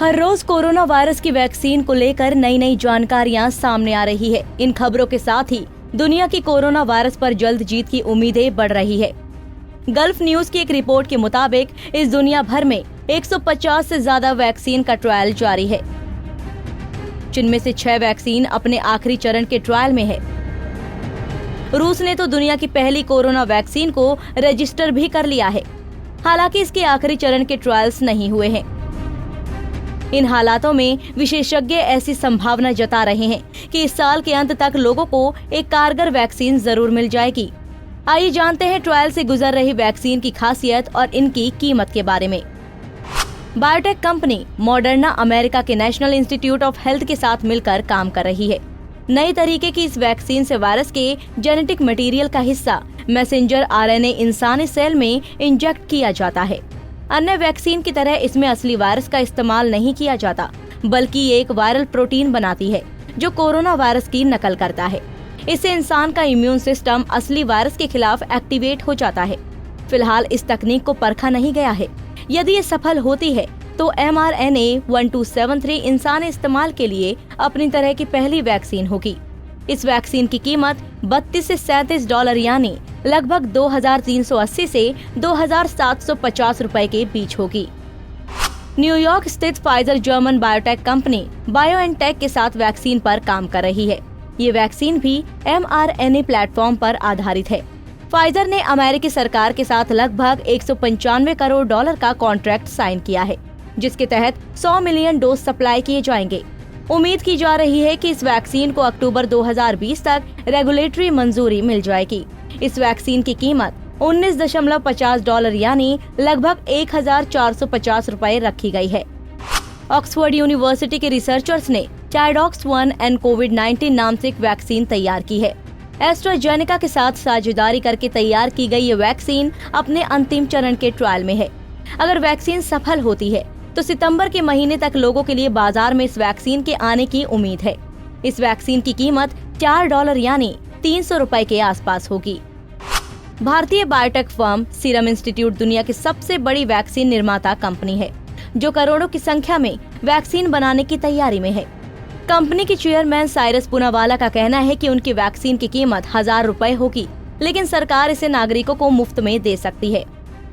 हर रोज corona virus की vaccine को लेकर नई नई जानकारियां सामने आ रही है। इन खबरों के साथ ही दुनिया की कोरोना वायरस पर जल्द जीत की उम्मीदें बढ़ रही है। गल्फ न्यूज की एक रिपोर्ट के मुताबिक इस दुनिया भर में 150 से ज्यादा वैक्सीन का ट्रायल जारी है, जिनमें से 6 वैक्सीन अपने आखिरी चरण के ट्रायल में है। रूस ने तो दुनिया की पहली कोरोना वैक्सीन को रजिस्टर भी कर लिया है, हालांकि इसके आखिरी चरण के ट्रायल्स नहीं हुए हैं। इन हालातों में विशेषज्ञ ऐसी संभावना जता रहे हैं कि इस साल के अंत तक लोगों को एक कारगर वैक्सीन जरूर मिल जाएगी। आइए जानते हैं ट्रायल से गुजर रही वैक्सीन की खासियत और इनकी कीमत के बारे में। बायोटेक कंपनी मॉडर्ना अमेरिका के नेशनल इंस्टीट्यूट ऑफ हेल्थ के साथ मिलकर काम कर रही है। नई तरीके की इस वैक्सीन से वायरस के जेनेटिक मटेरियल का हिस्सा मैसेंजर आरएनए इंसानी सेल में इंजेक्ट किया जाता है। अन्य वैक्सीन की तरह इसमें असली वायरस का इस्तेमाल नहीं किया जाता, बल्कि एक वायरल प्रोटीन बनाती है जो कोरोना वायरस की नकल करता है। इससे इंसान का इम्यून सिस्टम असली वायरस के खिलाफ एक्टिवेट हो जाता है। फिलहाल इस तकनीक को परखा नहीं गया है। यदि ये सफल होती है तो mRNA 1273 इंसानी इस्तेमाल के लिए अपनी तरह की पहली वैक्सीन होगी। इस वैक्सीन की कीमत $32 से $37 यानी लगभग 2,380 से 2,750 रुपए के बीच होगी। न्यूयॉर्क स्थित Pfizer German biotech company BioNTech के साथ वैक्सीन पर काम कर रही है। ये वैक्सीन भी mRNA प्लेटफॉर्म पर आधारित है। फाइजर ने अमेरिकी सरकार के साथ लगभग $195 करोड़ का कॉन्ट्रैक्ट साइन किया है, जिसके तहत 100 मिलियन डोज सप्लाई किए जाएंगे। उम्मीद की जा रही है कि इस वैक्सीन को अक्टूबर 2020 तक रेगुलेटरी मंजूरी मिल जाएगी। इस वैक्सीन की कीमत $19.50 यानी लगभग 1,450 रुपए रखी गई है। ऑक्सफोर्ड यूनिवर्सिटी के रिसर्चर्स ने टाइडॉक्स-1 एंड कोविड-19 नाम से एक वैक्सीन तैयार की है। एस्ट्राजेनेका के साथ साझेदारी करके तैयार की गई ये वैक्सीन अपने अंतिम चरण के ट्रायल में है। अगर वैक्सीन सफल होती है तो सितंबर के महीने तक लोगों के लिए बाजार में इस वैक्सीन के आने की उम्मीद है। इस वैक्सीन की कीमत $4 यानी 300 रुपए के आसपास होगी। भारतीय बायोटेक फर्म सीरम इंस्टीट्यूट दुनिया की सबसे बड़ी वैक्सीन निर्माता कंपनी है, जो करोड़ों की संख्या में वैक्सीन बनाने की तैयारी में है। कंपनी के चेयरमैन साइरस पूनावाला का कहना है कि उनकी वैक्सीन की कीमत 1,000 रुपए होगी, लेकिन सरकार इसे नागरिकों को मुफ्त में दे सकती है।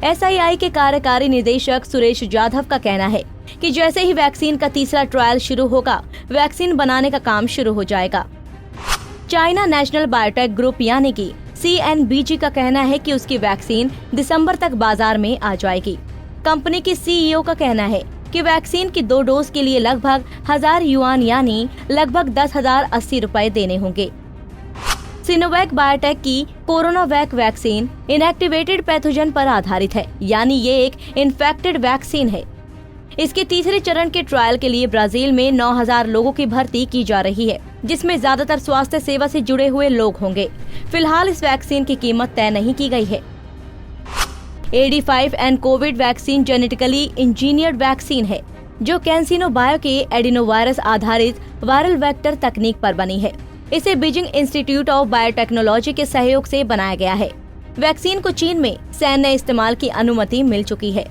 SII के कार्यकारी निदेशक सुरेश जाधव का कहना है कि जैसे ही वैक्सीन का तीसरा ट्रायल शुरू होगा, वैक्सीन बनाने का काम शुरू हो जाएगा। चाइना नेशनल बायोटेक ग्रुप यानी कि CNBG का कहना है कि उसकी वैक्सीन दिसंबर तक बाजार में आ जाएगी। कंपनी की CEO का कहना है कि वैक्सीन की 2 डोज के लिए लगभग 1,000 युआन यानी लगभग 10,080 रुपए देने होंगे। सिनोवैक बायोटेक की कोरोना वैक वैक्सीन इनएक्टिवेटेड पैथोजन पर आधारित है, यानी ये एक इन्फेक्टेड वैक्सीन है। इसके तीसरे चरण के ट्रायल के लिए ब्राजील में 9,000 लोगों की भर्ती की जा रही है, जिसमें ज्यादातर स्वास्थ्य सेवा से जुड़े हुए लोग होंगे। फिलहाल इस वैक्सीन की कीमत तय नहीं की गई है। AD5 and Covid vaccine genetically engineered vaccine है, जो कैंसिनो बायो के एडिनोवायरस आधारित वायरल वेक्टर तकनीक पर बनी है। इसे बीजिंग इंस्टीट्यूट ऑफ बायोटेक्नोलॉजी के सहयोग से बनाया गया है। वैक्सीन को चीन में सैन्य इस्तेमाल की अनुमति मिल चुकी है।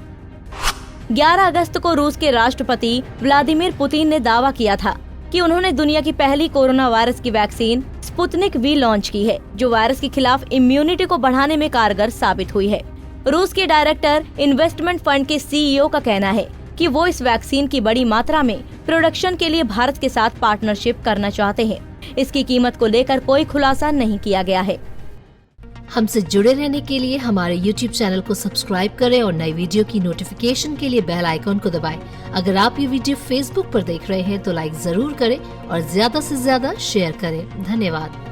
11 अगस्त को रूस के राष्ट्रपति व्लादिमीर पुतिन ने दावा किया था कि उन्होंने दुनिया की पहली कोरोना वायरस की वैक्सीन स्पुतनिक V लॉन्च की है, जो वायरस के खिलाफ इम्यूनिटी को बढ़ाने में कारगर साबित हुई है। रूस के डायरेक्टर इन्वेस्टमेंट फंड के CEO का कहना है कि वो इस वैक्सीन की बड़ी मात्रा में प्रोडक्शन के लिए भारत के साथ पार्टनरशिप करना चाहते हैं। इसकी कीमत को लेकर कोई खुलासा नहीं किया गया है। हमसे जुड़े रहने के लिए हमारे YouTube चैनल को सब्सक्राइब करें और नई वीडियो की नोटिफिकेशन के लिए बेल आइकॉन को दबाएं। अगर आप ये वीडियो Facebook पर देख रहे हैं तो लाइक जरूर करें और ज्यादा से ज्यादा शेयर करें। धन्यवाद।